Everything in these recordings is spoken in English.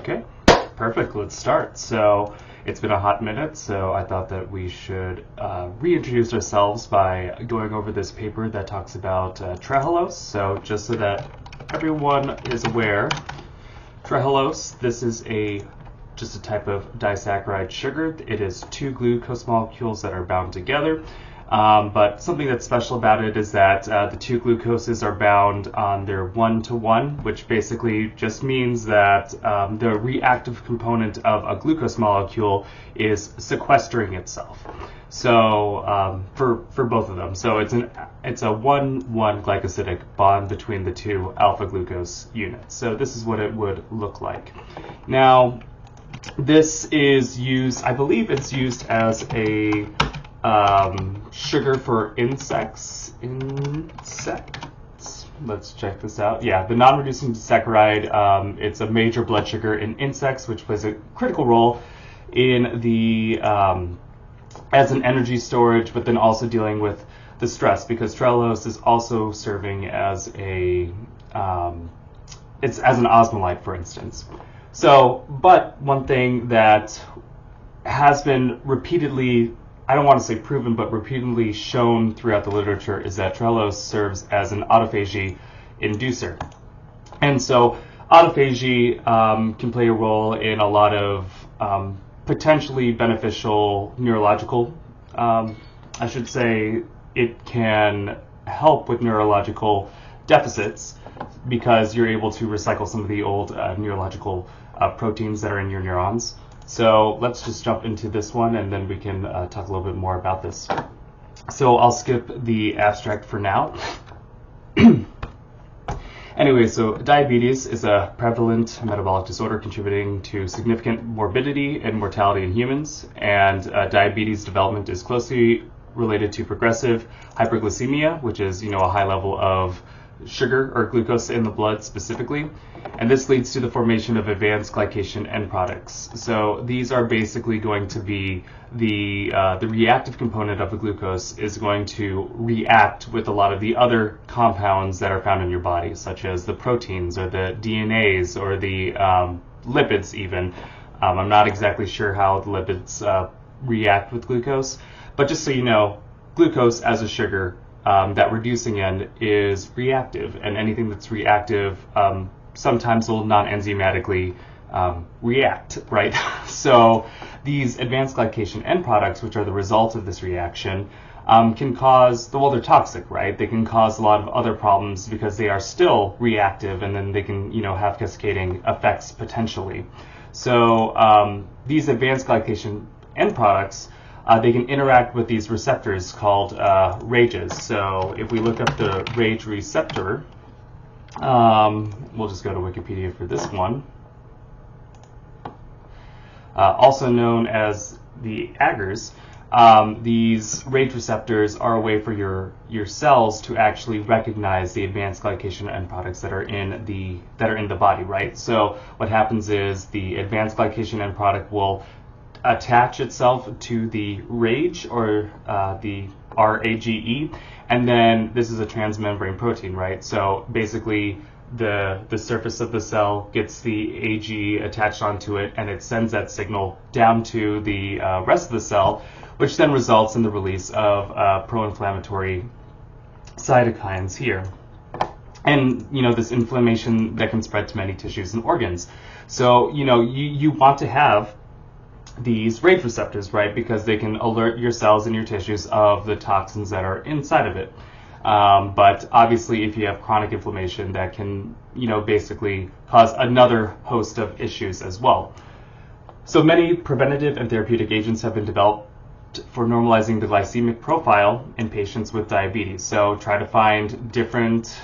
Okay, perfect. Let's start. So it's been a hot minute, so I thought that we should reintroduce ourselves by going over this paper that talks about Trehalose. So just so that everyone is aware, Trehalose, this is just a type of disaccharide sugar. It is two glucose molecules that are bound together. But something that's special about it is that the two glucoses are bound on their one-to-one, which basically just means that the reactive component of a glucose molecule is sequestering itself. So for both of them, so it's a 1-1 glycosidic bond between the two alpha glucose units. So this is what it would look like. Now, this is used, I believe it's used as a sugar for insects. Let's check this out. Yeah, the non-reducing disaccharide, it's a major blood sugar in insects, which plays a critical role in the as an energy storage, but then also dealing with the stress, because Trehalose is also serving as it's as an osmolyte, for instance. So, but one thing that has been repeatedly, I don't want to say proven, but repeatedly shown throughout the literature, is that Trehalose serves as an autophagy inducer. And so autophagy can play a role in a lot of potentially beneficial neurological, I should say it can help with neurological deficits because you're able to recycle some of the old neurological proteins that are in your neurons. So let's just jump into this one and then we can talk a little bit more about this. So I'll skip the abstract for now. Anyway, so diabetes is a prevalent metabolic disorder contributing to significant morbidity and mortality in humans, and diabetes development is closely related to progressive hyperglycemia, which is, a high level of sugar or glucose in the blood specifically, and this leads to the formation of advanced glycation end products. So these are basically going to be the reactive component of the glucose is going to react with a lot of the other compounds that are found in your body, such as the proteins or the DNAs or the lipids even. I'm not exactly sure how the lipids react with glucose, but just so you know, glucose as a sugar, that reducing end is reactive, and anything that's reactive sometimes will non-enzymatically react, right? So these advanced glycation end products, which are the result of this reaction, can cause, well, they're toxic, right? They can cause a lot of other problems because they are still reactive, and then they can, have cascading effects potentially. So these advanced glycation end products, they can interact with these receptors called RAGEs. So if we look up the RAGE receptor, we'll just go to Wikipedia for this one. Also known as the agars, these RAGE receptors are a way for your cells to actually recognize the advanced glycation end products that are in the body, right? So what happens is the advanced glycation end product will attach itself to the RAGE or the RAGE, and then this is a transmembrane protein, right? So basically the surface of the cell gets the AGE attached onto it, and it sends that signal down to the rest of the cell, which then results in the release of pro-inflammatory cytokines here. And this inflammation that can spread to many tissues and organs. So you want to have these RAGE receptors, right? Because they can alert your cells and your tissues of the toxins that are inside of it. But obviously, if you have chronic inflammation, that can, basically cause another host of issues as well. So many preventative and therapeutic agents have been developed for normalizing the glycemic profile in patients with diabetes. So try to find different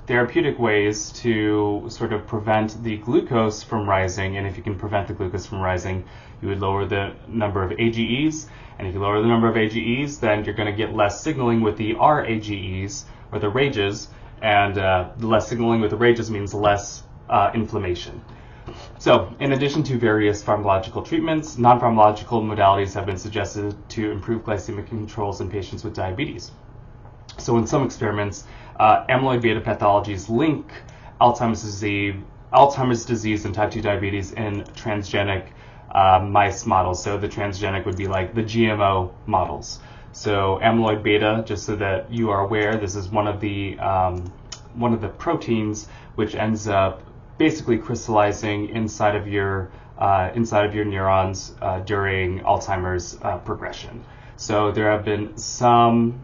therapeutic ways to sort of prevent the glucose from rising, and if you can prevent the glucose from rising, you would lower the number of AGEs, and if you lower the number of AGEs, then you're going to get less signaling with the RAGEs, or the RAGEs, and the less signaling with the RAGEs means less inflammation. So, in addition to various pharmacological treatments, non-pharmacological modalities have been suggested to improve glycemic controls in patients with diabetes. So in some experiments, amyloid beta pathologies link Alzheimer's disease Alzheimer's disease and type 2 diabetes in transgenic mice models. So the transgenic would be like the GMO models. So amyloid beta, just so that you are aware, this is one of the proteins which ends up basically crystallizing inside of your neurons during Alzheimer's progression. So there have been some,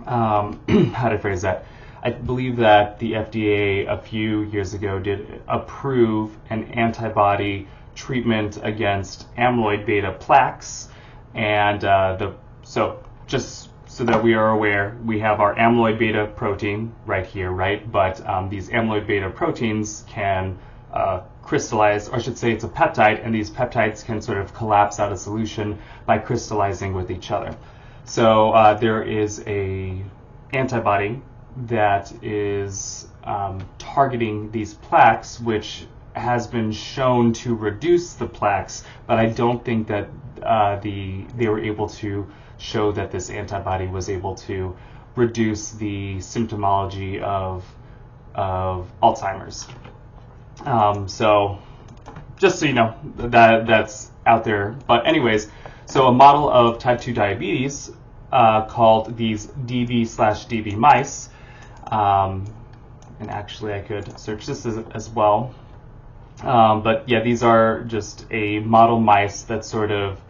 how to phrase that? I believe that the FDA a few years ago did approve an antibody treatment against amyloid beta plaques, and so just so that we are aware, we have our amyloid beta protein right here, right? But these amyloid beta proteins can crystallize, or I should say it's a peptide, and these peptides can sort of collapse out of solution by crystallizing with each other. So there is a antibody that is targeting these plaques, which has been shown to reduce the plaques, but I don't think that they were able to show that this antibody was able to reduce the symptomology of Alzheimer's. So just so you know, that's out there. But anyways, so a model of type 2 diabetes called these DB/DB mice, and actually I could search this as well. But yeah, these are just a model mice that sort of,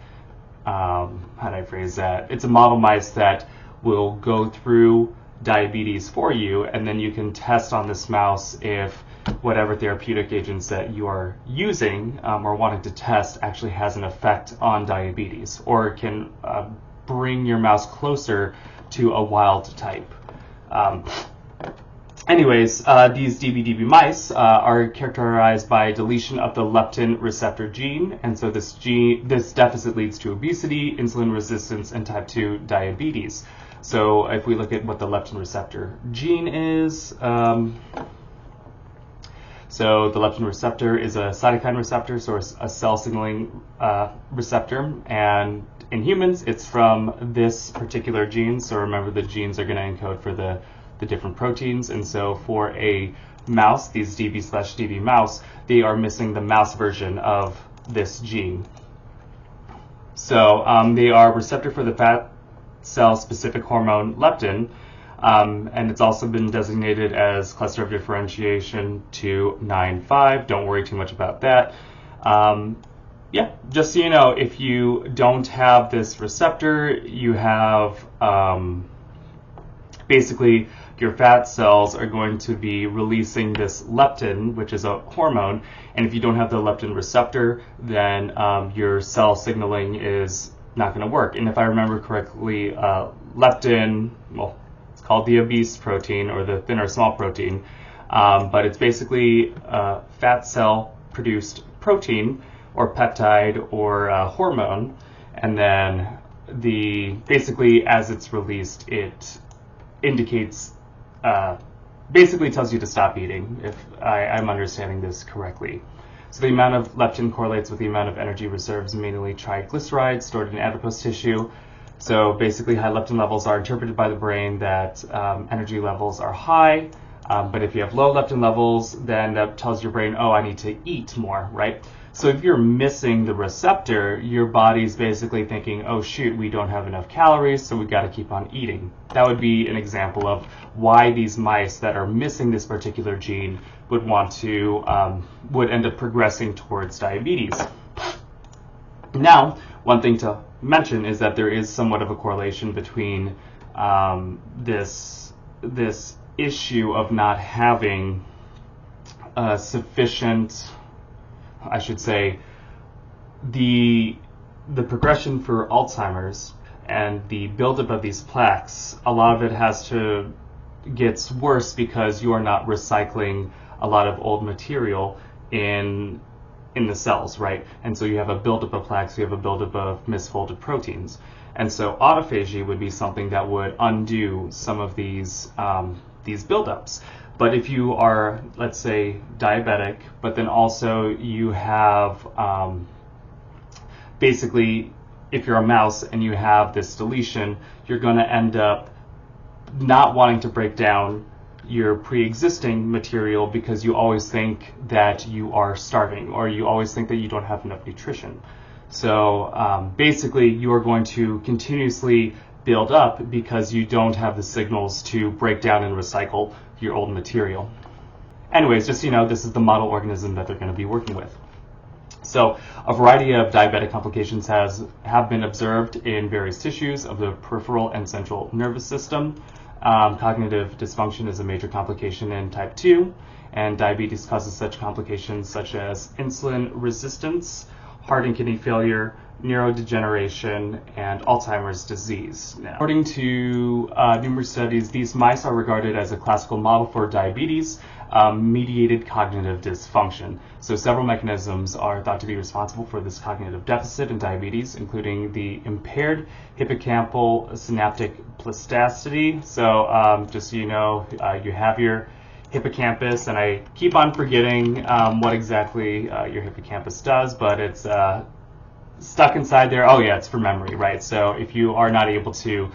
how do I phrase that? It's a model mice that will go through diabetes for you, and then you can test on this mouse if whatever therapeutic agents that you are using or wanting to test actually has an effect on diabetes, or can bring your mouse closer to a wild type. Anyways, these DB/DB mice are characterized by deletion of the leptin receptor gene, and so this deficit leads to obesity, insulin resistance, and type 2 diabetes. So if we look at what the leptin receptor gene is, so the leptin receptor is a cytokine receptor, so a cell signaling receptor, and in humans it's from this particular gene. So remember, the genes are going to encode for the different proteins, and so for a mouse, these DB/DB mouse, they are missing the mouse version of this gene. So they are receptor for the fat cell specific hormone leptin, and it's also been designated as cluster of differentiation 295. Don't worry too much about that. Yeah, just so you know, if you don't have this receptor, you have basically your fat cells are going to be releasing this leptin, which is a hormone, and if you don't have the leptin receptor, then your cell signaling is not going to work. And if I remember correctly, leptin, well, it's called the obese protein or the thin or small protein, but it's basically a fat cell produced protein or peptide or hormone, and then basically as it's released, it indicates, basically tells you to stop eating, if I'm understanding this correctly. So the amount of leptin correlates with the amount of energy reserves, mainly triglycerides stored in adipose tissue. So basically high leptin levels are interpreted by the brain that energy levels are high, but if you have low leptin levels, then that tells your brain, oh, I need to eat more, right? So if you're missing the receptor, your body's basically thinking, oh shoot, we don't have enough calories, so we got to keep on eating. That would be an example of why these mice that are missing this particular gene would would end up progressing towards diabetes. Now, one thing to mention is that there is somewhat of a correlation between this issue of not having sufficient, I should say, the progression for Alzheimer's and the buildup of these plaques. A lot of it gets worse because you are not recycling a lot of old material in the cells, right? And so you have a buildup of plaques, you have a buildup of misfolded proteins. And so autophagy would be something that would undo some of these buildups. But if you are, let's say, diabetic, but then also you have, basically, if you're a mouse and you have this deletion, you're going to end up not wanting to break down your pre-existing material because you always think that you are starving, or you always think that you don't have enough nutrition. So basically you are going to continuously build up because you don't have the signals to break down and recycle your old material. Anyways, just so you know, this is the model organism that they're going to be working with. So a variety of diabetic complications have been observed in various tissues of the peripheral and central nervous system. Cognitive dysfunction is a major complication in type 2, and diabetes causes such complications such as insulin resistance, heart and kidney failure, neurodegeneration, and Alzheimer's disease. Now, according to numerous studies, these mice are regarded as a classical model for diabetes mediated cognitive dysfunction. So several mechanisms are thought to be responsible for this cognitive deficit in diabetes, including the impaired hippocampal synaptic plasticity. So just so you know, you have your hippocampus, and I keep on forgetting what exactly your hippocampus does, but it's stuck inside there. Oh yeah, it's for memory, right? So if you are not able to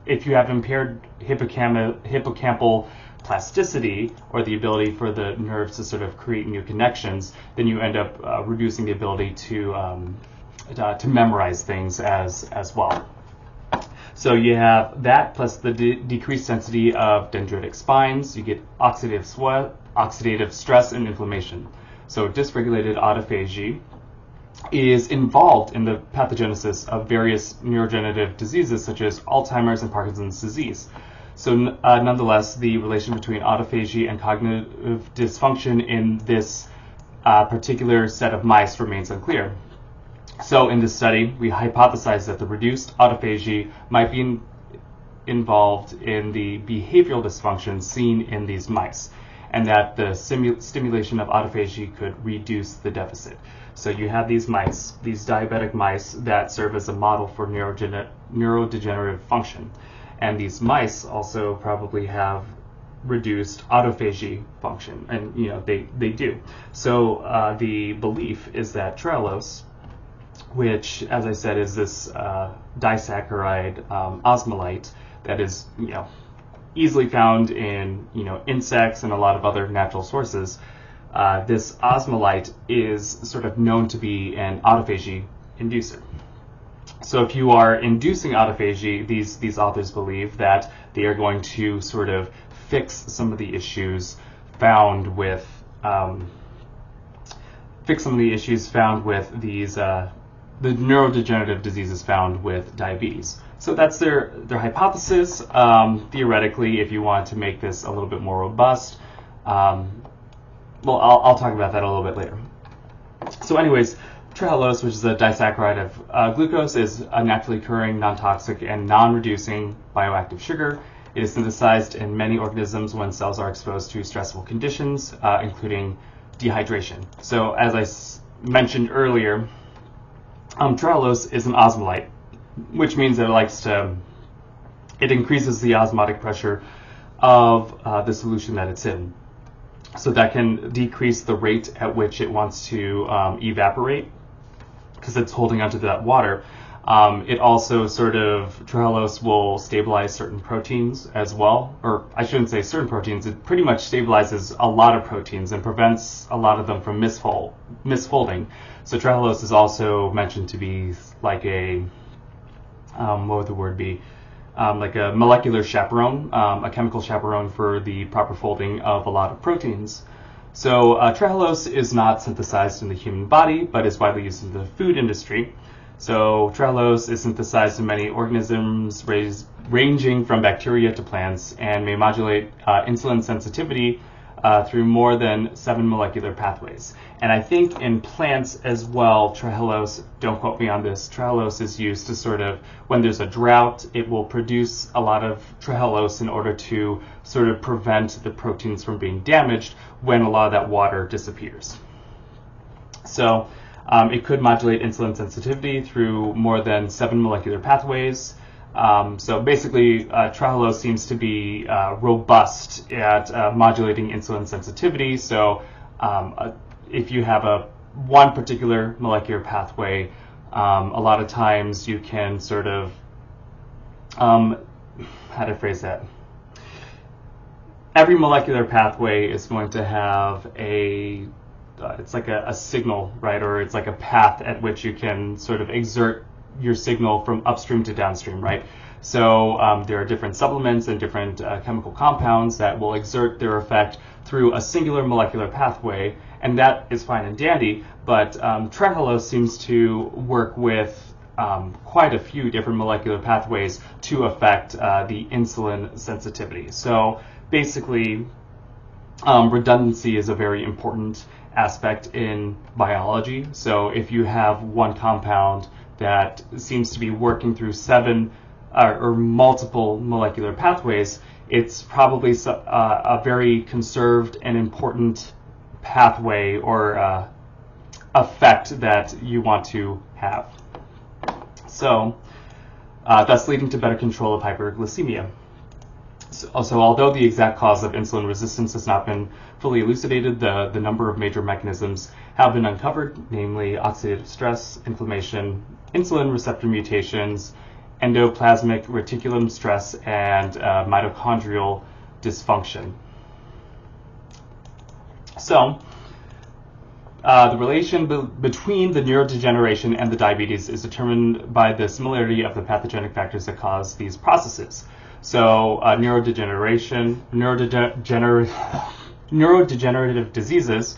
if you have impaired hippocampal plasticity, or the ability for the nerves to sort of create new connections, then you end up reducing the ability to memorize things as well. So you have that plus the decreased density of dendritic spines. You get oxidative stress and inflammation. So dysregulated autophagy is involved in the pathogenesis of various neurodegenerative diseases such as Alzheimer's and Parkinson's disease. So nonetheless, the relation between autophagy and cognitive dysfunction in this particular set of mice remains unclear. So in this study, we hypothesized that the reduced autophagy might be involved in the behavioral dysfunction seen in these mice, and that the stimulation of autophagy could reduce the deficit. So you have these mice, these diabetic mice, that serve as a model for neurodegenerative function. And these mice also probably have reduced autophagy function, and they do. So the belief is that Trehalose, which, as I said, is this disaccharide osmolyte that is easily found in insects and a lot of other natural sources. This osmolyte is sort of known to be an autophagy inducer. So if you are inducing autophagy, these authors believe that they are going to sort of fix some of the issues found with these the neurodegenerative diseases found with diabetes. So that's their hypothesis. Theoretically, if you want to make this a little bit more robust, I'll talk about that a little bit later. So anyways, Trehalose, which is a disaccharide of glucose, is a naturally occurring, non-toxic, and non-reducing bioactive sugar. It is synthesized in many organisms when cells are exposed to stressful conditions, including dehydration. So as I mentioned earlier, Trehalose is an osmolyte, which means that it increases the osmotic pressure of the solution that it's in. So that can decrease the rate at which it wants to evaporate, because it's holding onto that water. It also Trehalose will stabilize certain proteins as well, or I shouldn't say certain proteins, it pretty much stabilizes a lot of proteins and prevents a lot of them from misfolding. So Trehalose is also mentioned to be like a, what would the word be? Like a molecular chaperone, a chemical chaperone for the proper folding of a lot of proteins. So Trehalose is not synthesized in the human body, but is widely used in the food industry. So Trehalose is synthesized in many organisms ranging from bacteria to plants, and may modulate insulin sensitivity through more than 7 molecular pathways. And I think in plants as well, Trehalose, don't quote me on this, Trehalose is used to when there's a drought, it will produce a lot of Trehalose in order to sort of prevent the proteins from being damaged when a lot of that water disappears. So it could modulate insulin sensitivity through more than 7 molecular pathways. So basically, Trehalose seems to be robust at modulating insulin sensitivity. So if you have one particular molecular pathway, a lot of times you can how to phrase that? Every molecular pathway is going to have it's like a signal, right? Or it's like a path at which you can sort of exert your signal from upstream to downstream, right? So there are different supplements and different chemical compounds that will exert their effect through a singular molecular pathway, and that is fine and dandy, but Trehalose seems to work with quite a few different molecular pathways to affect the insulin sensitivity. So basically, redundancy is a very important aspect in biology. So if you have one compound that seems to be working through 7 or multiple molecular pathways, it's probably a very conserved and important pathway or effect that you want to have. So thus leading to better control of hyperglycemia. So although the exact cause of insulin resistance has not been fully elucidated, the number of major mechanisms have been uncovered, namely oxidative stress, inflammation, insulin receptor mutations, endoplasmic reticulum stress, and mitochondrial dysfunction. So the relation between the neurodegeneration and the diabetes is determined by the similarity of the pathogenic factors that cause these processes. So neurodegenerative diseases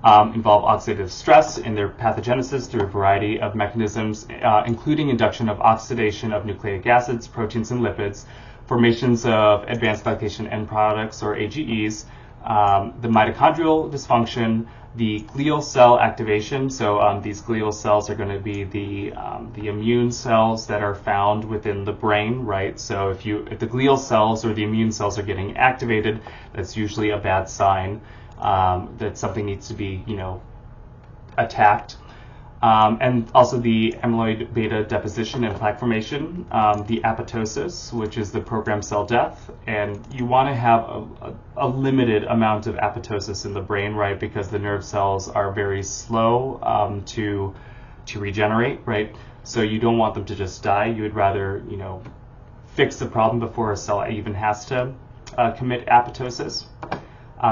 involve oxidative stress in their pathogenesis through a variety of mechanisms, including induction of oxidation of nucleic acids, proteins, and lipids, formations of advanced glycation end products or AGEs, the mitochondrial dysfunction, the glial cell activation. So these glial cells are going to be the immune cells that are found within the brain, right? So if the glial cells or the immune cells are getting activated, that's usually a bad sign that something needs to be, attacked. And also the amyloid beta deposition and plaque formation, the apoptosis, which is the programmed cell death, and you want to have a limited amount of apoptosis in the brain, right? Because the nerve cells are very slow to regenerate, right? So you don't want them to just die. You would rather, fix the problem before a cell even has to commit apoptosis.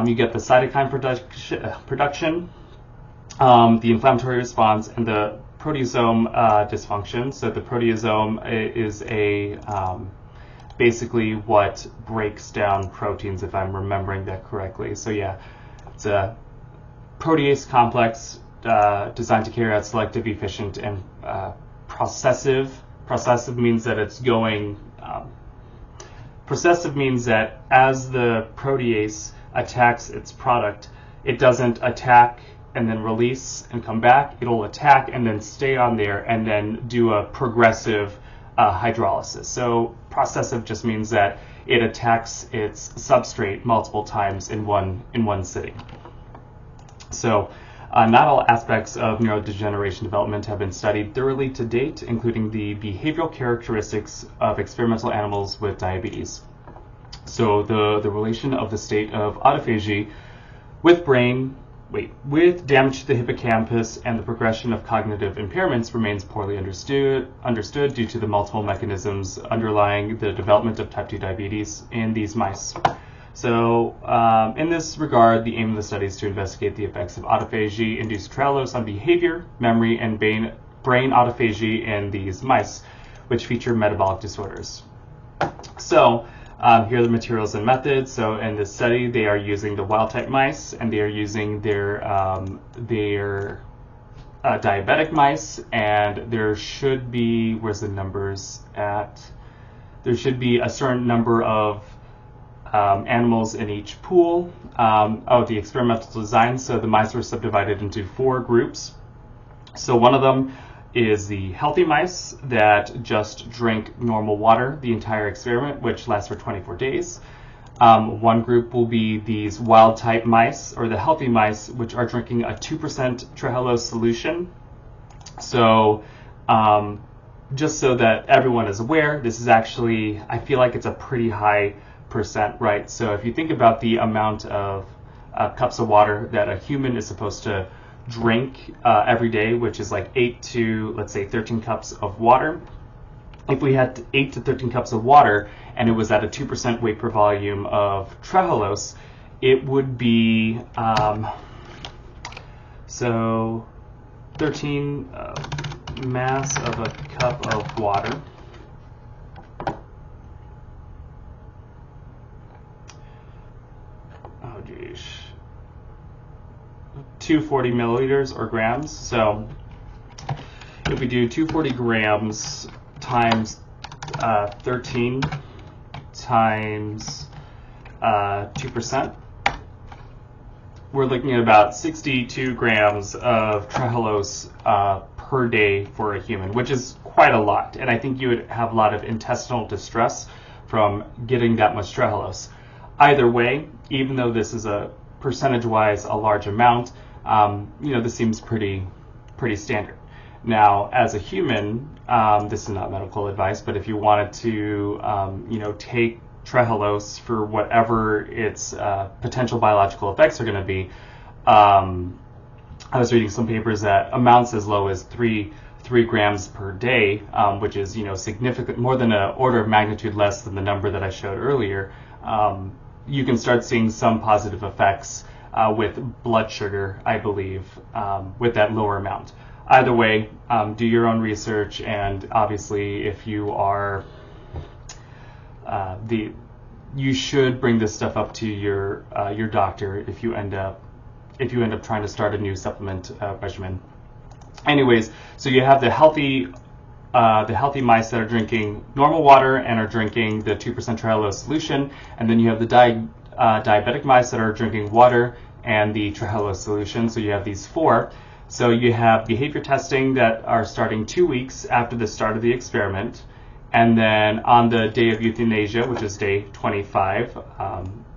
You get the cytokine production. The inflammatory response, and the proteasome dysfunction. So the proteasome is basically what breaks down proteins, if I'm remembering that correctly. So yeah, it's a protease complex designed to carry out selective, efficient, and processive. Processive means that it's going. Processive means that as the protease attacks its product, it doesn't attack and then release and come back. It'll attack and then stay on there and then do a progressive hydrolysis. So processive just means that it attacks its substrate multiple times in one sitting. So not all aspects of neurodegeneration development have been studied thoroughly to date, including the behavioral characteristics of experimental animals with diabetes. So the relation of the state of autophagy with damage to the hippocampus and the progression of cognitive impairments remains poorly understood due to the multiple mechanisms underlying the development of type 2 diabetes in these mice. So in this regard, the aim of the study is to investigate the effects of autophagy-induced Trehalose on behavior, memory, and brain autophagy in these mice, which feature metabolic disorders. So here are the materials and methods. So in this study, they are using the wild-type mice, and they are using their diabetic mice, and there should be, where's the numbers at? There should be a certain number of animals in each pool. The experimental design, so the mice were subdivided into 4 groups. So one of them is the healthy mice that just drink normal water the entire experiment, which lasts for 24 days. One group will be these wild-type mice, or the healthy mice, which are drinking a 2% Trehalose solution. So just so that everyone is aware, this is actually, I feel like it's a pretty high percent, right? So if you think about the amount of cups of water that a human is supposed to drink every day, which is like 8 to, let's say, 13 cups of water. if we had 8 to 13 cups of water and it was at a 2% weight per volume of Trehalose, it would be, so 13 mass of a cup of water. Oh geez. 240 milliliters or grams. So if we do 240 grams times 13 times 2%, we're looking at about 62 grams of Trehalose per day for a human, which is quite a lot. And I think you would have a lot of intestinal distress from getting that much Trehalose. Either way, even though this is a percentage-wise a large amount, this seems pretty standard. Now, as a human, this is not medical advice, but if you wanted to, take Trehalose for whatever its potential biological effects are going to be, I was reading some papers that amounts as low as 3 grams per day, which is significant, more than an order of magnitude less than the number that I showed earlier. You can start seeing some positive effects with blood sugar, I believe, with that lower amount. Either way, do your own research, and obviously, if you are you should bring this stuff up to your doctor if you end up trying to start a new supplement regimen. Anyways, so you have the healthy mice that are drinking normal water and are drinking the 2% Trehalose solution, and then you have the diabetic mice that are drinking water and the Trehalose solution. So you have these 4. So you have behavior testing that are starting 2 weeks after the start of the experiment, and then on the day of euthanasia, which is day 25,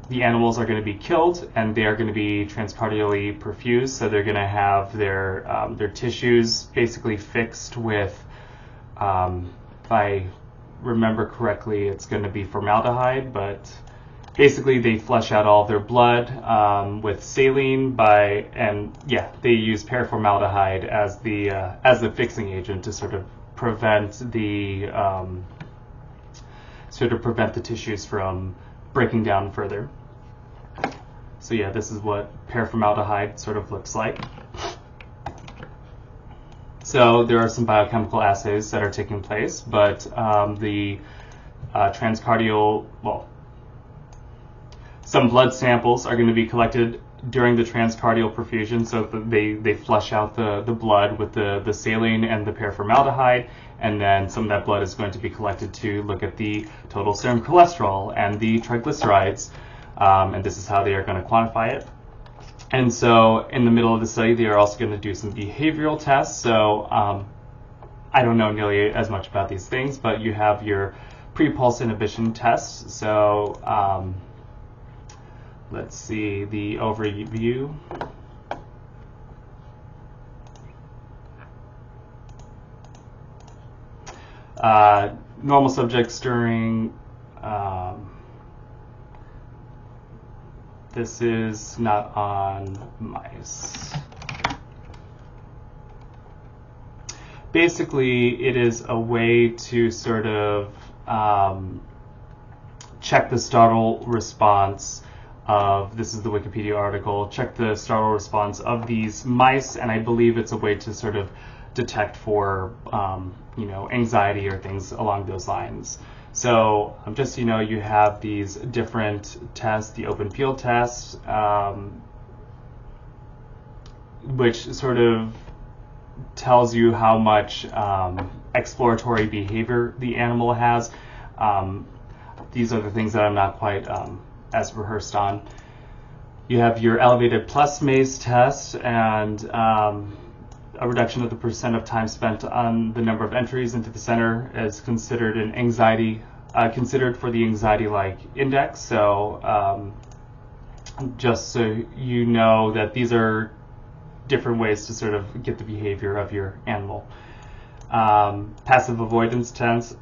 the animals are going to be killed and they are going to be transcardially perfused. So they're going to have their tissues basically fixed with, if I remember correctly, it's going to be formaldehyde, but basically they flush out all of their blood with saline they use paraformaldehyde as the fixing agent to sort of prevent the tissues from breaking down further. So yeah, this is what paraformaldehyde sort of looks like. So there are some biochemical assays that are taking place, but the some blood samples are going to be collected during the transcardial perfusion, so that they flush out the blood with the saline and the paraformaldehyde, and then some of that blood is going to be collected to look at the total serum cholesterol and the triglycerides, and this is how they are going to quantify it. And so in the middle of the study, they are also going to do some behavioral tests. So I don't know nearly as much about these things, but you have your pre-pulse inhibition test. So let's see the overview. Normal subjects during, this is not on mice. Basically, it is a way to sort of check the startle response of, this is the Wikipedia article, check the startle response of these mice, and I believe it's a way to sort of detect for anxiety or things along those lines. So just you have these different tests, the open field test, which sort of tells you how much exploratory behavior the animal has. These are the things that I'm not quite as rehearsed on. You have your elevated plus maze test, and a reduction of the percent of time spent on the number of entries into the center is considered an anxiety, considered for the anxiety-like index. So just so you know that these are different ways to sort of get the behavior of your animal. Passive avoidance test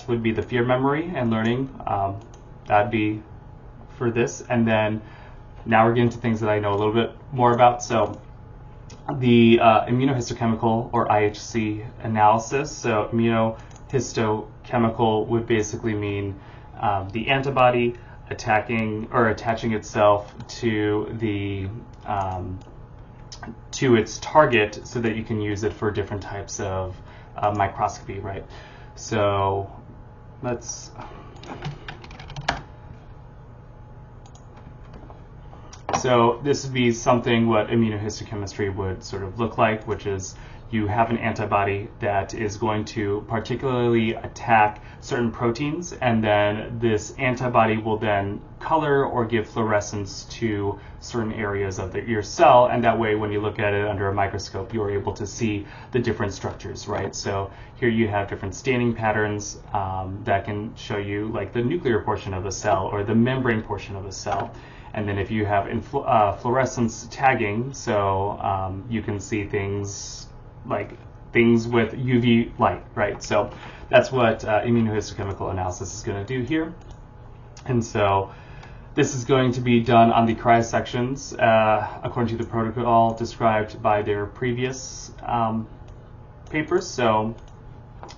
would be the fear memory and learning. That'd be for this. And then now we're getting to things that I know a little bit more about. So the immunohistochemical or IHC analysis. So immunohistochemical would basically mean the antibody attaching itself to the to its target, so that you can use it for different types of microscopy, right? So let's. So this would be something what immunohistochemistry would sort of look like, which is you have an antibody that is going to particularly attack certain proteins, and then this antibody will then color or give fluorescence to certain areas of your cell, and that way when you look at it under a microscope, you're able to see the different structures, right? So here you have different staining patterns that can show you like the nuclear portion of a cell or the membrane portion of a cell. And then if you have fluorescence tagging, so you can see things like things with UV light, right? So that's what immunohistochemical analysis is going to do here. And so this is going to be done on the cryosections according to the protocol described by their previous papers. So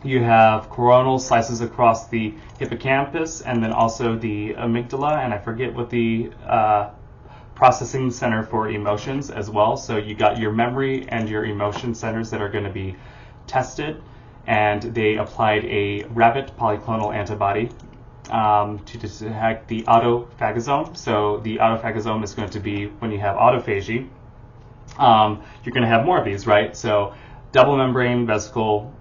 you have coronal slices across the hippocampus and then also the amygdala, and I forget what the processing center for emotions as well. So you got your memory and your emotion centers that are going to be tested, and they applied a rabbit polyclonal antibody to detect the autophagosome. So the autophagosome is going to be when you have autophagy, you're going to have more of these, right? So double membrane vesicle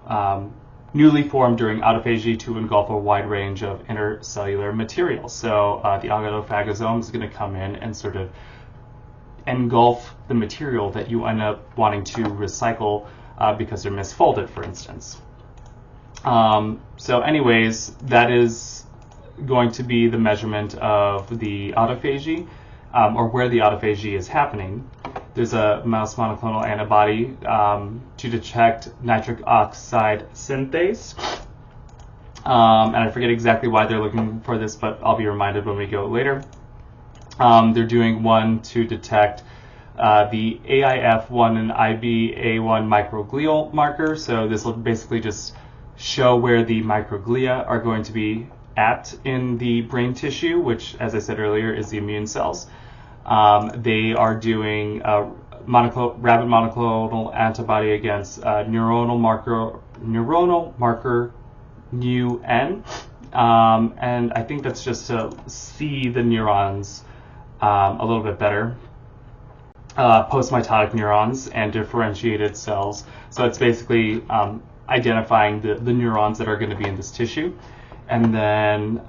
newly formed during autophagy to engulf a wide range of intercellular material. So the autophagosome is going to come in and sort of engulf the material that you end up wanting to recycle because they're misfolded, for instance. So anyways, that is going to be the measurement of the autophagy, or where the autophagy is happening. There's a mouse monoclonal antibody to detect nitric oxide synthase. And I forget exactly why they're looking for this, but I'll be reminded when we go later. They're doing one to detect the AIF1 and IBA1 microglial marker. So this will basically just show where the microglia are going to be at in the brain tissue, which, as I said earlier, is the immune cells. They are doing a rabbit monoclonal antibody against neuronal marker NUN, and I think that's just to see the neurons a little bit better, postmitotic neurons and differentiated cells. So it's basically identifying the neurons that are going to be in this tissue, and then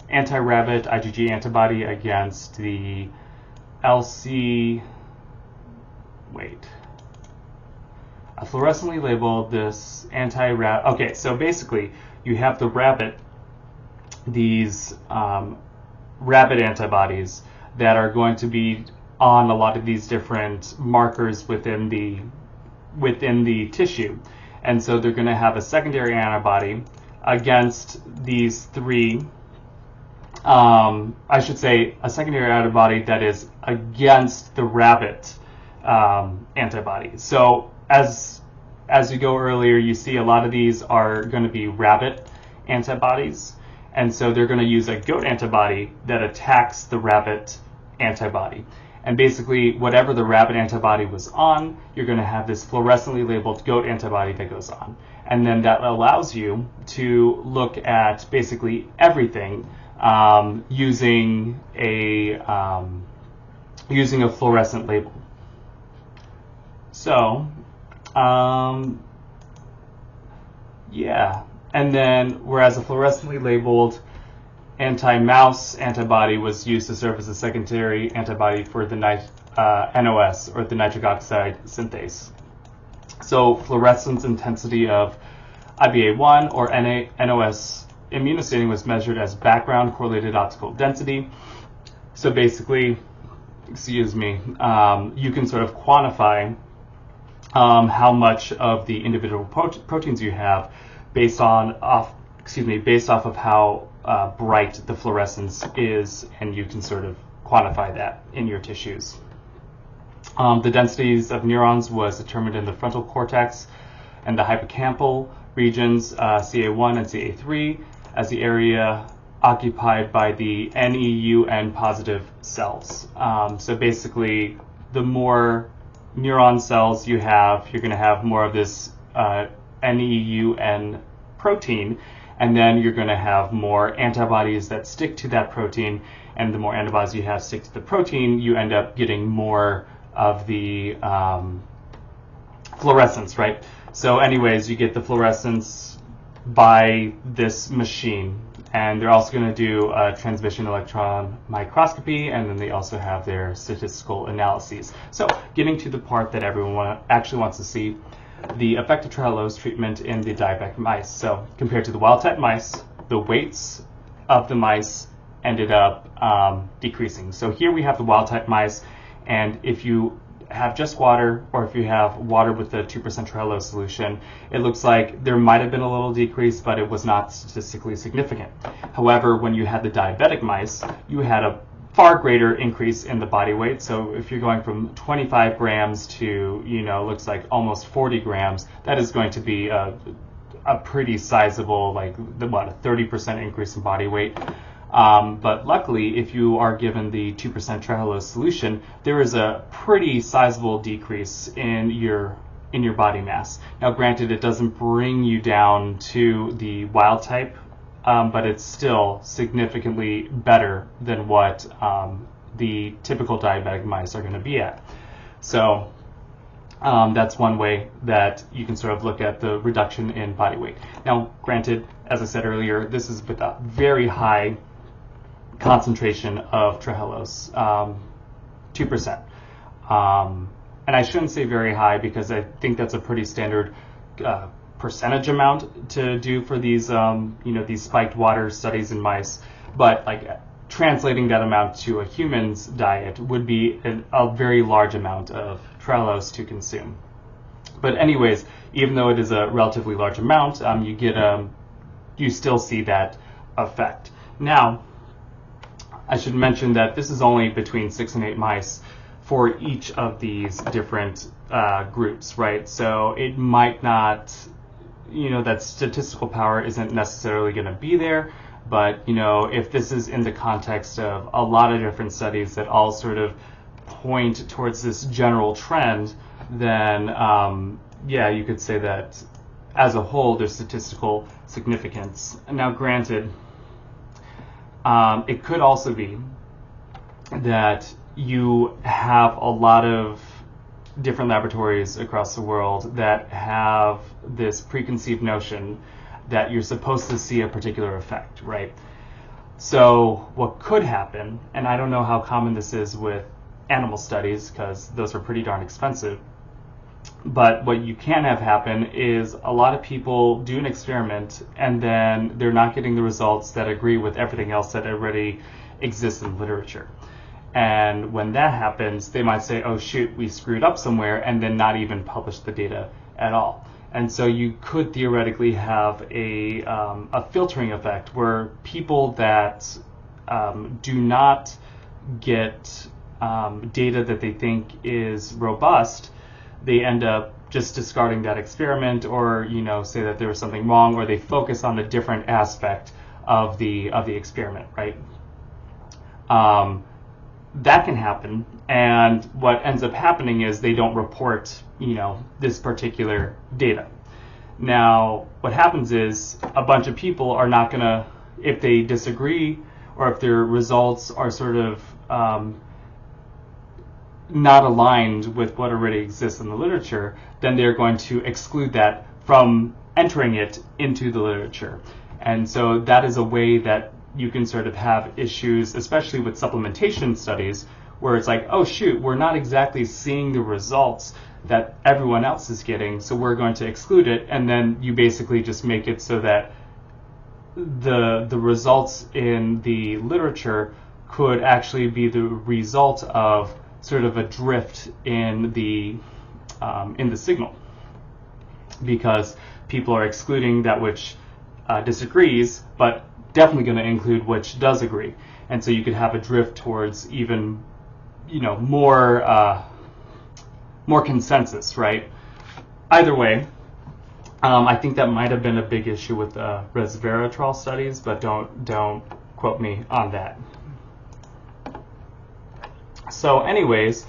anti-rabbit IgG antibody against the I fluorescently labeled this anti-rabbit. Okay, so basically you have the rabbit, these rabbit antibodies that are going to be on a lot of these different markers within the tissue, and so they're going to have a secondary antibody against these three. I should say a secondary antibody that is against the rabbit antibody. So as you go earlier, you see a lot of these are going to be rabbit antibodies, and so they're going to use a goat antibody that attacks the rabbit antibody. And basically, whatever the rabbit antibody was on, you're going to have this fluorescently labeled goat antibody that goes on. And then that allows you to look at basically everything using a fluorescent label. So, yeah. And then, whereas a fluorescently labeled anti-mouse antibody was used to serve as a secondary antibody for the NOS, or the nitric oxide synthase. So fluorescence intensity of IBA1 or NOS immunostaining was measured as background correlated optical density. So basically, you can sort of quantify how much of the individual proteins you have based off of how bright the fluorescence is, and you can sort of quantify that in your tissues. The densities of neurons was determined in the frontal cortex and the hippocampal regions, CA1 and CA3, as the area occupied by the NEUN positive cells. So basically, the more neuron cells you have, you're going to have more of this NEUN protein, and then you're going to have more antibodies that stick to that protein, and the more antibodies you have stick to the protein, you end up getting more of the fluorescence, right? So anyways, you get the fluorescence by this machine, and they're also going to do a transmission electron microscopy, and then they also have their statistical analyses. So getting to the part that everyone actually wants to see, the effect of Trehalose treatment in the diabetic mice. So compared to the wild-type mice, the weights of the mice ended up decreasing. So here we have the wild-type mice, and if you have just water, or if you have water with the 2% Trehalose solution, it looks like there might have been a little decrease, but it was not statistically significant. However, when you had the diabetic mice, you had a far greater increase in the body weight. So if you're going from 25 grams to, looks like almost 40 grams, that is going to be a pretty sizable, like a 30% increase in body weight. But luckily, if you are given the 2% Trehalose solution, there is a pretty sizable decrease in your body mass. Now, granted, it doesn't bring you down to the wild type, but it's still significantly better than what the typical diabetic mice are going to be at. So that's one way that you can sort of look at the reduction in body weight. Now, granted, as I said earlier, this is with a very high concentration of Trehalose, 2%. And I shouldn't say very high, because I think that's a pretty standard percentage amount to do for these, these spiked water studies in mice. But like translating that amount to a human's diet would be a very large amount of Trehalose to consume. But anyways, even though it is a relatively large amount, you still see that effect. Now, I should mention that this is only between 6 and 8 mice for each of these different groups, right? So it might not, that statistical power isn't necessarily going to be there, but, if this is in the context of a lot of different studies that all sort of point towards this general trend, then, yeah, you could say that as a whole, there's statistical significance. Now, granted, it could also be that you have a lot of different laboratories across the world that have this preconceived notion that you're supposed to see a particular effect, right? So what could happen, and I don't know how common this is with animal studies, because those are pretty darn expensive, but what you can have happen is a lot of people do an experiment and then they're not getting the results that agree with everything else that already exists in literature. And when that happens, they might say, oh shoot, we screwed up somewhere, and then not even publish the data at all. And so you could theoretically have a filtering effect where people that do not get data that they think is robust, they end up just discarding that experiment, or say that there was something wrong, or they focus on a different aspect of the experiment, right? That can happen, and what ends up happening is they don't report this particular data. Now, what happens is a bunch of people are not gonna, if they disagree or if their results are sort of not aligned with what already exists in the literature, then they're going to exclude that from entering it into the literature. And so that is a way that you can sort of have issues, especially with supplementation studies, where it's like, oh shoot, we're not exactly seeing the results that everyone else is getting, so we're going to exclude it. And then you basically just make it so that the results in the literature could actually be the result of sort of a drift in the signal, because people are excluding that which disagrees, but definitely going to include which does agree. And so you could have a drift towards even more more consensus, right? Either way, I think that might have been a big issue with the resveratrol studies, but don't quote me on that. So anyways,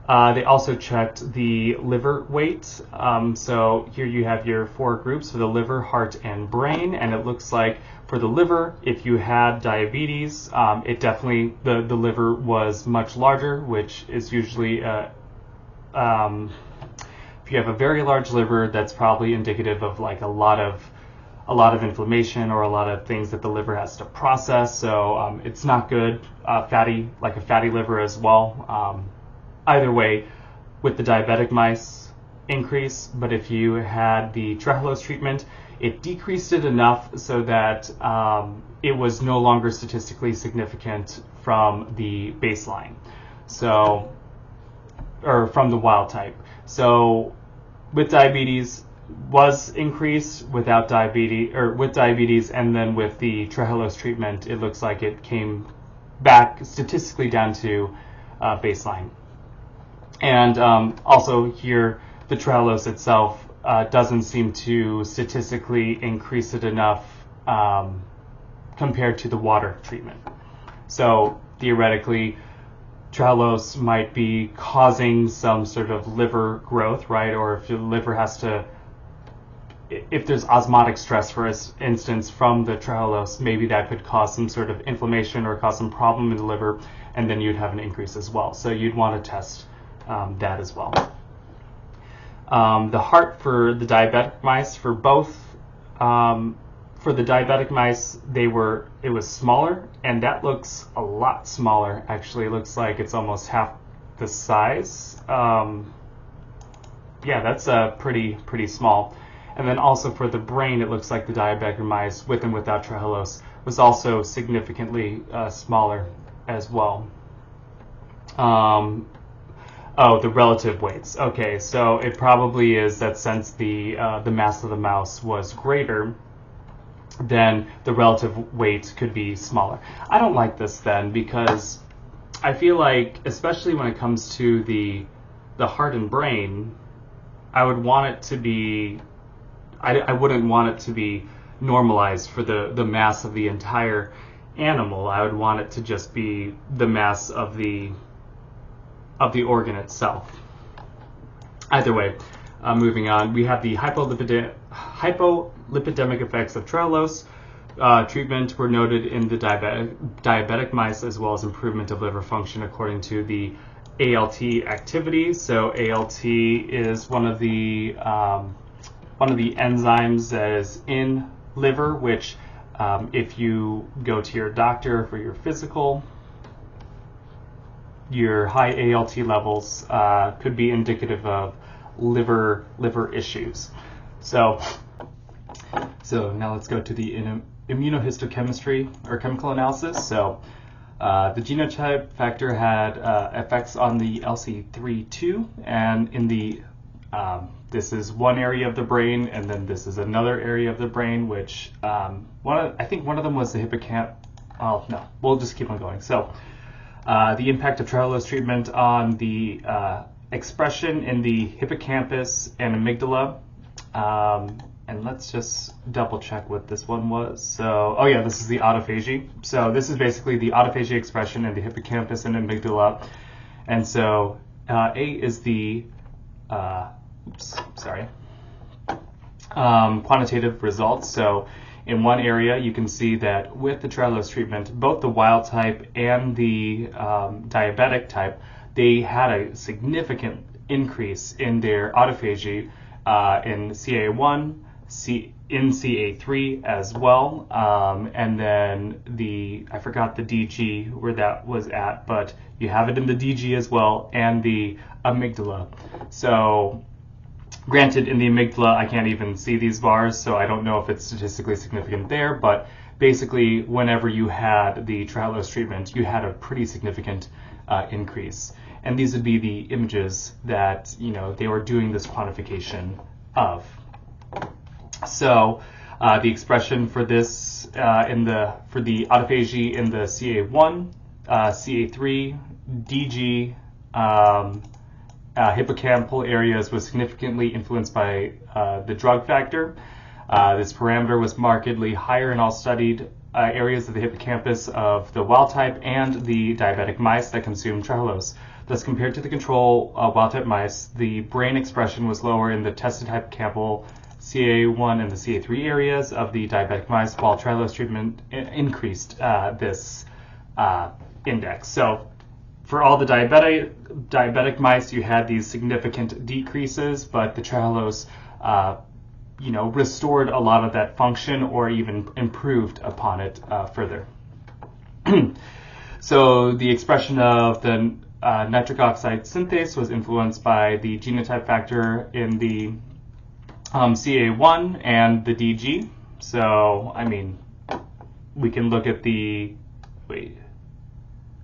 they also checked the liver weight. So here you have your 4 groups for the liver, heart, and brain, and it looks like for the liver, if you had diabetes, it definitely, the liver was much larger, which is usually if you have a very large liver, that's probably indicative of like a lot of inflammation or a lot of things that the liver has to process. So it's not good. A fatty liver as well. Either way, with the diabetic mice, increase. But if you had the Trehalose treatment, it decreased it enough so that it was no longer statistically significant from the baseline. So, or from the wild type. So with diabetes was increased, without diabetes, or with diabetes, and then with the Trehalose treatment, it looks like it came back statistically down to baseline. And also here, the Trehalose itself doesn't seem to statistically increase it enough compared to the water treatment. So theoretically, Trehalose might be causing some sort of liver growth, right? Or if your liver has to, if there's osmotic stress, for instance, from the Trehalose, maybe that could cause some sort of inflammation or cause some problem in the liver, and then you'd have an increase as well. So you'd want to test that as well. The heart for the diabetic mice, for both, for the diabetic mice, it was smaller, and that looks a lot smaller. Actually, it looks like it's almost half the size. Yeah, that's pretty small. And then also for the brain, it looks like the diabetic mice, with and without Trehalose, was also significantly smaller as well. Oh, the relative weights. Okay, so it probably is that since the mass of the mouse was greater, then the relative weight could be smaller. I don't like this then, because I feel like, especially when it comes to the heart and brain, I would want it to be, I wouldn't want it to be normalized for the mass of the entire animal. I would want it to just be the mass of the organ itself. Either way, moving on, we have the hypolipidemic effects of Trehalose treatment were noted in the diabetic mice, as well as improvement of liver function according to the ALT activity. So ALT is one of the enzymes that is in liver, which if you go to your doctor for your physical, your high ALT levels could be indicative of liver issues. So now let's go to the immunohistochemistry or chemical analysis. So the genotype factor had effects on the LC32, and in the this is one area of the brain, and then this is another area of the brain, which I think one of them was the hippocampus. Oh no, we'll just keep on going. So the impact of Trehalose treatment on the expression in the hippocampus and amygdala. And let's just double check what this one was. So, oh yeah, this is the autophagy. So this is basically the autophagy expression in the hippocampus and amygdala. And so A is the, quantitative results. So in one area, you can see that with the Trehalose treatment, both the wild type and the diabetic type, they had a significant increase in their autophagy in CA1, in CA3 as well, and then I forgot the DG where that was at, but you have it in the DG as well, and the amygdala. So granted, in the amygdala, I can't even see these bars, so I don't know if it's statistically significant there, but basically, whenever you had the Trehalose treatment, you had a pretty significant increase. And these would be the images that, they were doing this quantification of. So the expression for this for the autophagy in the CA1, CA3, DG, hippocampal areas was significantly influenced by the drug factor. This parameter was markedly higher in all studied areas of the hippocampus of the wild type and the diabetic mice that consumed Trehalose. Thus, compared to the control wild type mice, the brain expression was lower in the tested hippocampal CA1 and the CA3 areas of the diabetic mice, while Trehalose treatment increased this index. So, for all the diabetic mice, you had these significant decreases, but the Trehalose restored a lot of that function or even improved upon it further. So the expression of the nitric oxide synthase was influenced by the genotype factor in the CA1 and the DG. So, I mean, we can look at the,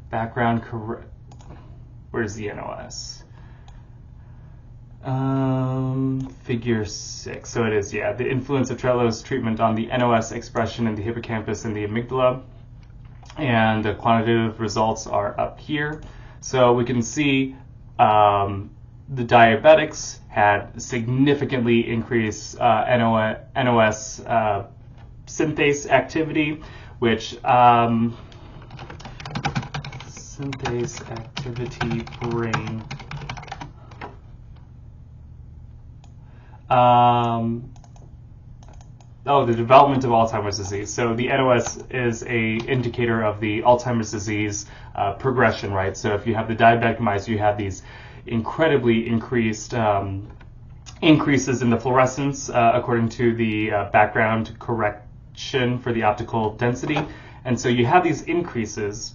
background correct. Where's the NOS? Figure 6. So it is, yeah, the influence of Trehalose treatment on the NOS expression in the hippocampus and the amygdala. And the quantitative results are up here. So we can see the diabetics had significantly increased NOS synthase activity, which synthase activity brain. The development of Alzheimer's disease. So the NOS is a indicator of the Alzheimer's disease progression, right? So if you have the diabetic mice, you have these incredibly increased increases in the fluorescence according to the background correction for the optical density. And so you have these increases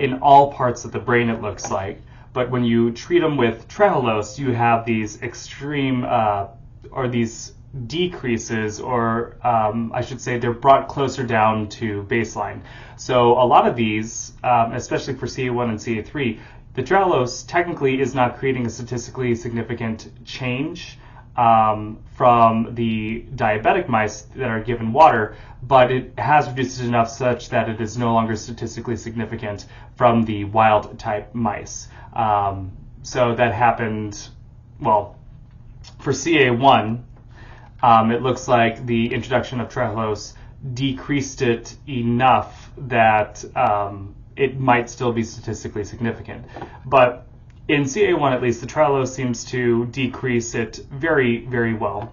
in all parts of the brain, it looks like. But when you treat them with Trehalose, you have these extreme or these decreases, or I should say they're brought closer down to baseline. So a lot of these, especially for CA1 and CA3, the Trehalose technically is not creating a statistically significant change from the diabetic mice that are given water, but it has reduced it enough such that it is no longer statistically significant from the wild type mice. So that happened, well, for CA1, it looks like the introduction of Trehalose decreased it enough that it might still be statistically significant. But in CA1, at least, the Trehalose seems to decrease it very, very well.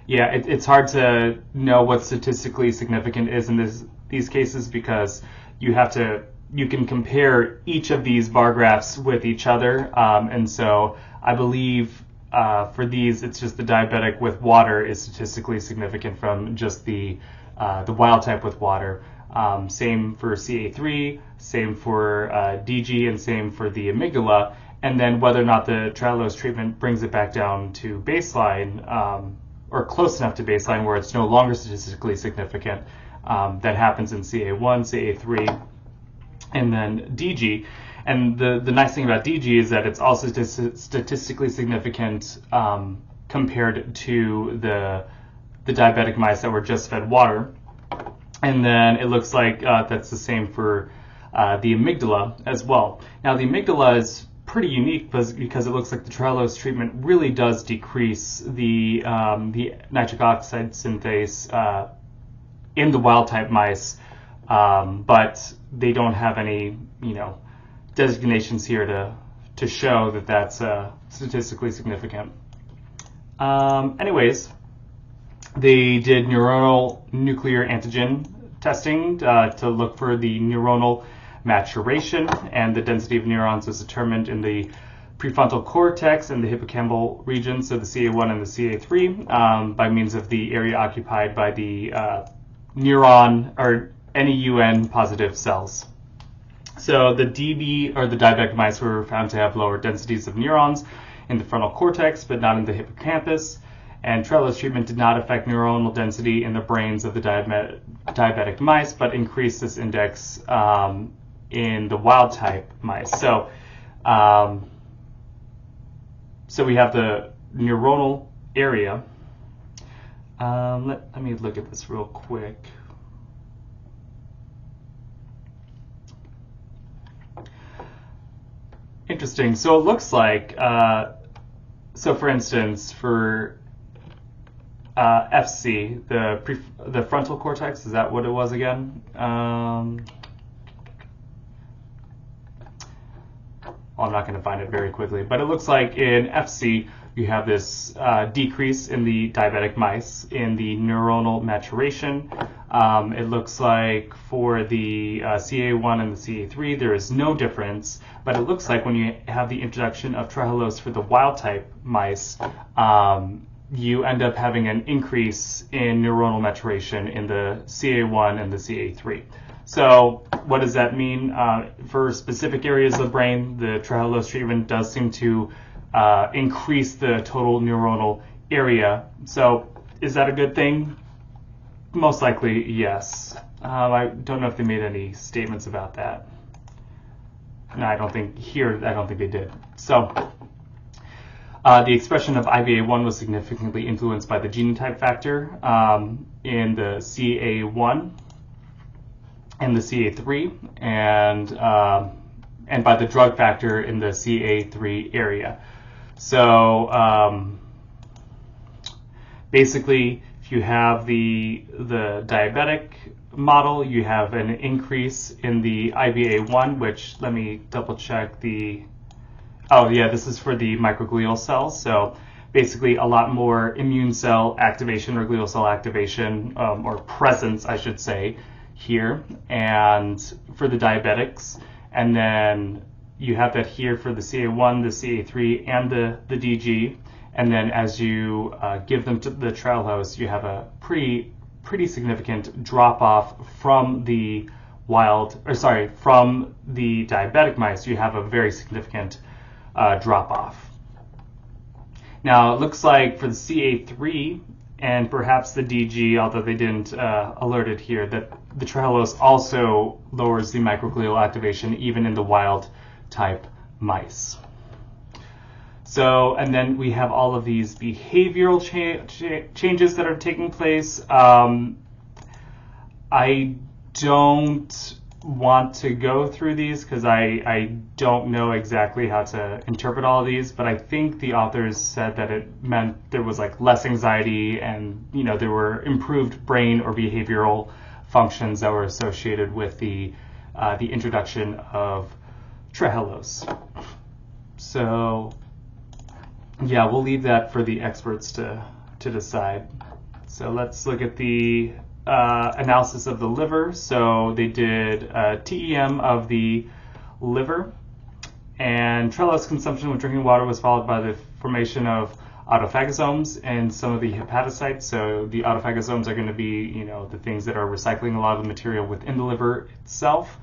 It's hard to know what statistically significant is in these cases, because you can compare each of these bar graphs with each other, and so I believe for these, it's just the diabetic with water is statistically significant from just the wild type with water. Same for CA3, same for DG, and same for the amygdala. And then whether or not the Trehalose treatment brings it back down to baseline, or close enough to baseline where it's no longer statistically significant, that happens in CA1, CA3, and then DG. And the nice thing about DG is that it's also statistically significant compared to the diabetic mice that were just fed water. And then it looks like that's the same for the amygdala as well. Now the amygdala is pretty unique because it looks like the Trehalose treatment really does decrease the nitric oxide synthase in the wild type mice, but they don't have any, designations here to show that that's statistically significant. Anyways, they did neuronal nuclear antigen testing to look for the neuronal maturation, and the density of neurons was determined in the prefrontal cortex and the hippocampal regions, so the CA1 and the CA3, by means of the area occupied by the neuron or NEUN positive cells. So the DB, or the diabetic mice, were found to have lower densities of neurons in the frontal cortex, but not in the hippocampus. And Trehalose treatment did not affect neuronal density in the brains of the diabetic mice, but increased this index in the wild type mice. So, so we have the neuronal area. Let me look at this real quick. Interesting. So it looks like, so for instance, for FC, the frontal cortex, is that what it was again? I'm not going to find it very quickly, but it looks like in FC you have this decrease in the diabetic mice in the neuronal maturation. It looks like for the CA1 and the CA3 there is no difference, but it looks like when you have the introduction of Trehalose for the wild type mice, you end up having an increase in neuronal maturation in the CA1 and the CA3. So what does that mean? For specific areas of the brain, the Trehalose treatment does seem to increase the total neuronal area. So is that a good thing? Most likely, yes. I don't know if they made any statements about that. No, I don't think they did. So the expression of IBA1 was significantly influenced by the genotype factor in the CA1 and the CA3, and by the drug factor in the CA3 area. So basically, if you have the diabetic model, you have an increase in the IBA1, which, let me double check this is for the microglial cells. So basically a lot more immune cell activation or glial cell activation, or presence, I should say, here, and for the diabetics. And then you have that here for the CA1, the CA3, and the DG. And then as you give them to the Trehalose, you have a pretty significant drop off from the from the diabetic mice. You have a very significant drop off. Now it looks like for the CA3 and perhaps the DG, although they didn't alert it here, that the Trehalose also lowers the microglial activation even in the wild type mice. So, and then we have all of these behavioral changes that are taking place. I don't want to go through these because I don't know exactly how to interpret all of these, but I think the authors said that it meant there was like less anxiety and there were improved brain or behavioral functions that were associated with the introduction of Trehalose. So yeah, we'll leave that for the experts to decide. So let's look at the analysis of the liver. So they did TEM of the liver, and Trehalose consumption with drinking water was followed by the formation of autophagosomes and some of the hepatocytes. So the autophagosomes are going to be, the things that are recycling a lot of the material within the liver itself.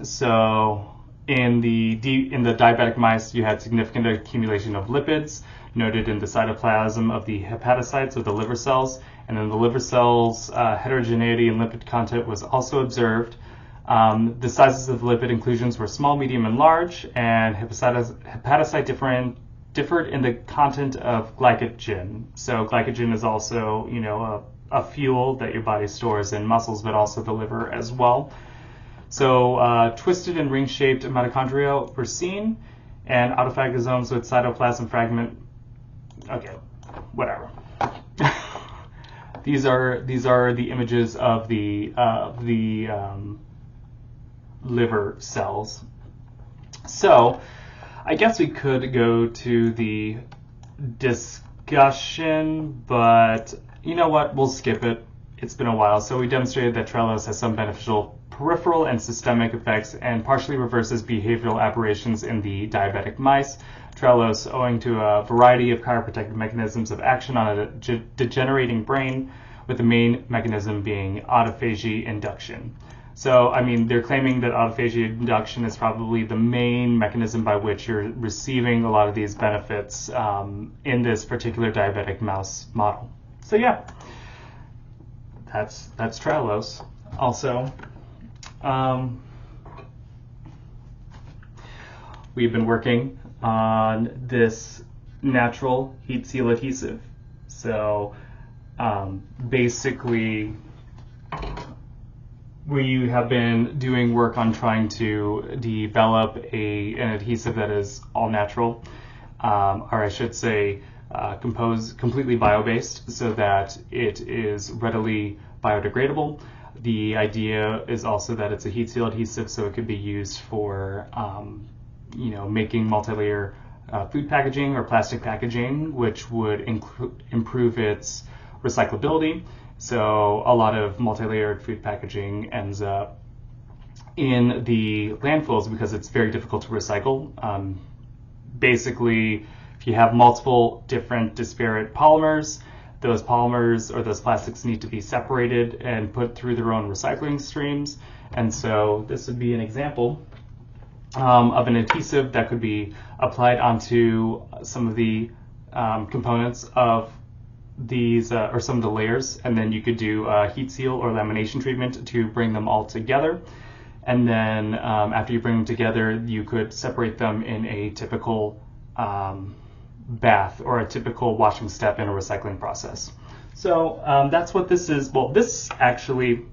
So in the diabetic mice, you had significant accumulation of lipids noted in the cytoplasm of the hepatocytes or the liver cells, and then the liver cells heterogeneity in lipid content was also observed. The sizes of lipid inclusions were small, medium, and large, and hepatocyte differed in the content of glycogen. So glycogen is also, a fuel that your body stores in muscles, but also the liver as well. So twisted and ring-shaped mitochondria were seen, and autophagosomes with cytoplasm fragment. Okay, whatever. These are the images of the liver cells. So I guess we could go to the discussion, but you know what? We'll skip it. It's been a while. So we demonstrated that Trehalose has some beneficial peripheral and systemic effects and partially reverses behavioral aberrations in the diabetic mice. Trehalose, owing to a variety of chiroprotective mechanisms of action on a degenerating brain, with the main mechanism being autophagy induction. So, I mean, they're claiming that autophagy induction is probably the main mechanism by which you're receiving a lot of these benefits in this particular diabetic mouse model. So yeah, that's Trehalose. Also, we've been working on this natural heat seal adhesive. So basically, we have been doing work on trying to develop an adhesive that is all natural, or I should say completely bio-based, so that it is readily biodegradable. The idea is also that it's a heat seal adhesive, so it could be used for making multi-layer food packaging or plastic packaging, which would improve its recyclability. So a lot of multi-layered food packaging ends up in the landfills because it's very difficult to recycle. Basically, if you have multiple different disparate polymers, those polymers or those plastics need to be separated and put through their own recycling streams. And so this would be an example of an adhesive that could be applied onto some of the components of these or some of the layers, and then you could do a heat seal or lamination treatment to bring them all together. And then after you bring them together, you could separate them in a typical bath or a typical washing step in a recycling process. So that's what this is. Well, this actually,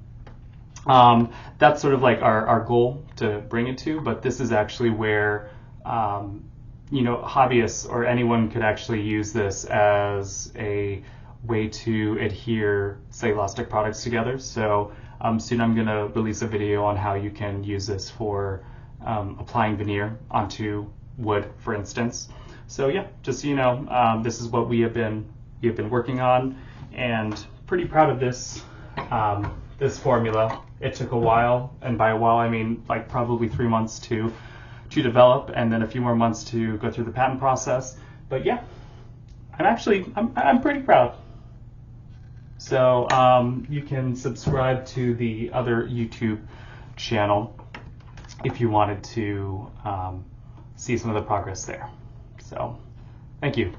that's sort of like our goal to bring it to, but this is actually where hobbyists or anyone could actually use this as a way to adhere cellulosic products together. So soon I'm going to release a video on how you can use this for applying veneer onto wood, for instance. So yeah, just so you know, this is what we have been working on, and pretty proud of this this formula. It took a while, and by a while I mean like probably 3 months to develop, and then a few more months to go through the patent process. But yeah, I'm pretty proud. So you can subscribe to the other YouTube channel if you wanted to see some of the progress there. So thank you.